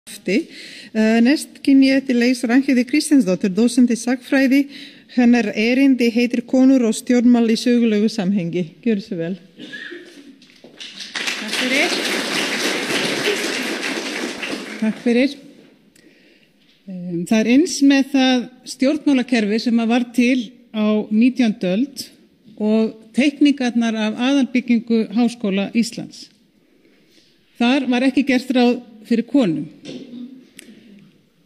Næst kynni ég til leys Ragnheiði Kristinsdóttir, dósent í sagnfræði. Hennar erindi heitir Konur og stjórnmál í sögulegu samhengi. Gjörðu svo vel. Takk fyrir. Takk fyrir. Það eins með það stjórnmálakerfi sem var til á 19. öld og teikningarnar af aðalbyggingu Háskóla Íslands. Þar var ekki gert ráð fyrir konum.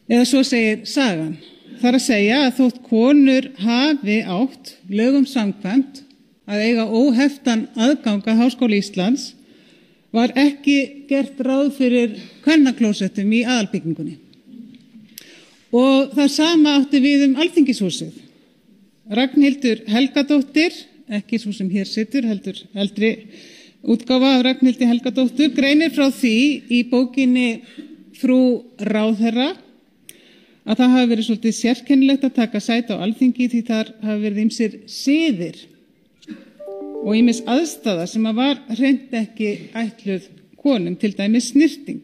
Eða svo segir sagan. Það að segja að þótt konur hafi átt lögum samkvæmt að eiga óheftan aðgang að Háskóla Íslands var ekki gert ráð fyrir kvennaklósettum í aðalbyggingunni. Og það sama átti við Alþingishúsið. Ragnhildur Helgadóttir, ekki svo sem hér situr, heldur eldri útgáfa af Ragnhildi Helgadóttur, greinir frá því í bókinni Frú ráðherra að það hafi verið svolítið sérkennilegt að taka sæti á Alþingi því þar hafi verið ýmsir siðir og ýmis aðstaða sem var hreint ekki ætluð konum, til dæmis snyrting.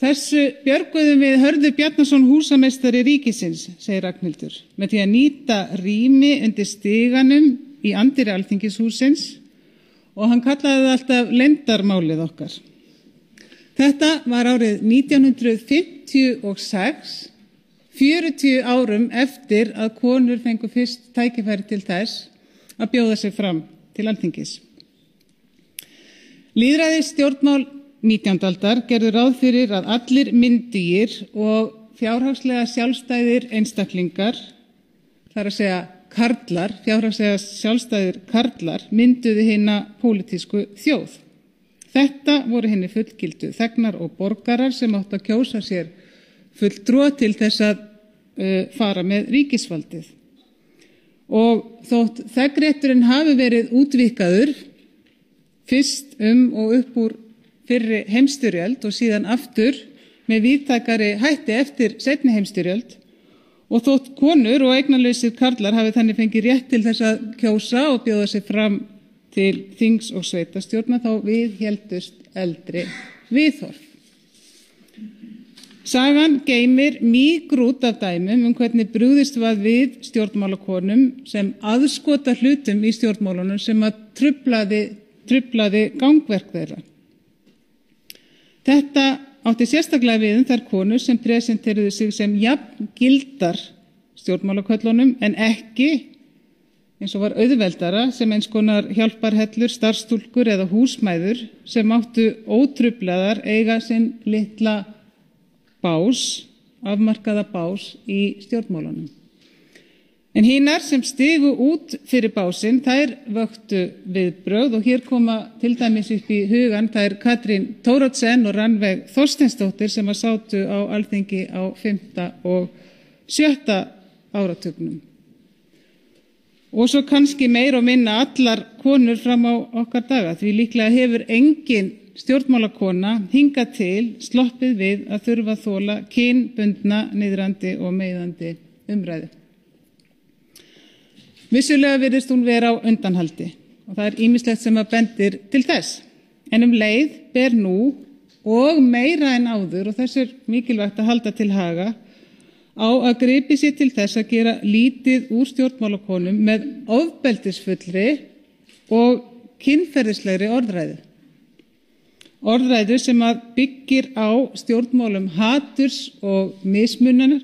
Þessu björguðum við Hörður Bjarnason húsameistari ríkisins, segir Ragnhildur, með því að nýta rými undir stiganum í anddyri Alþingishússins og hann kallaði það alltaf leyndarmálið okkar. Þetta var árið 1956, 40 árum eftir að konur fengu fyrst tækifæri til þess að bjóða sig fram til Alþingis. Lýðræðisstjórnmál 19. aldar gerðu ráð fyrir að allir myndigir og fjárhagslega sjálfstæðir einstaklingar, þar að segja karlar, fjárhagslega sjálfstæðir karlar, mynduðu hina pólitísku þjóð. Þetta voru henni fullgildu þegnar og borgarar sem áttu að kjósa sér fulltrúa til þess að fara með ríkisvaldið. Og þótt þegnrétturinn hafi verið útvíkkaður fyrst og upp úr fyrri heimsstyrjöld og síðan aftur með víðtækari hætti eftir seinni heimsstyrjöld og þótt konur og eignalausir karlar hafi þannig fengið rétt til þess að kjósa og bjóða sig fram til þings- og sveitastjórna þá viðhéldust eldri viðhorf. Sagan geymir mýgrút af dæmum hvernig brugðist var við stjórnmálakonum sem aðskota hlutum í stjórnmálunum sem að truflaði gangverk þeirra. Þetta átti sérstaklega við þær konur sem presenteruðu sig sem jafngildar stjórnmálaköllunum en ekki, eins og var auðveldara, sem eins konar hjálparhellur, starfstúlkur eða húsmæður sem áttu ótruflaðar eiga sinn litla bás, afmarkaða bás í stjórnmálunum. En hinar sem stigu út fyrir básinn, þær vöktu viðbrögð og hér koma til dæmis upp í hugan þær Katrín Thoroddsen og Rannveig Þorsteinsdóttir sem að sátu á Alþingi á 5. og 7. áratugnum. Og svo kannski meir og minna allar konur fram á okkar daga, því líklega hefur engin stjórnmálakona hingað til sloppið við að þurfa að þola kynbundna, niðrandi og meiðandi umræðu. Vissulega virðist hún vera á undanhaldi og það ýmislegt sem að bendir til þess. En leið ber nú og meira en áður, og þess mikilvægt að halda til haga, á að gripi sér til þess að gera lítið úr stjórnmálakonum með ofbeldisfullri og kynferðislegri orðræðu. Orðræðu sem að byggir á stjórnmálum haturs og mismununar,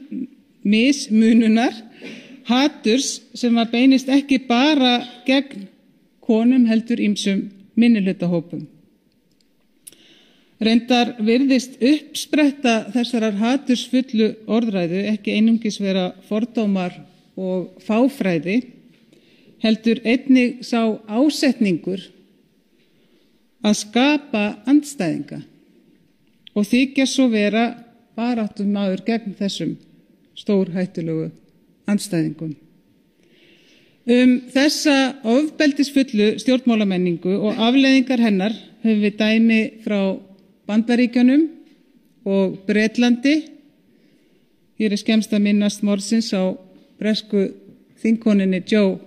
haturs sem að beinist ekki bara gegn konum heldur ýmsum minnihlutahópum. Reyndar virðist uppspretta þessarar hatursfullu orðræðu ekki einungis vera fordómar og fáfræði, heldur einnig sá ásetningur að skapa andstæðinga og þykja svo vera baráttumaður gegn þessum stórhættulegu andstæðingum. Þessa ofbeldisfullu stjórnmálamenningu og afleiðingar hennar höfum við dæmi frá Bandaríkjunum og Bretlandi. Hér skemmst að minnast morðsins á bresku þingkonunni Jo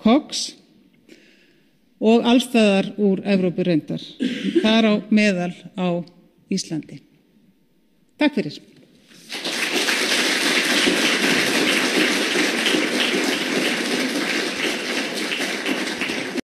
Cox og allstaðar úr Evrópu reyndar, þar á meðal á Íslandi. Takk fyrir.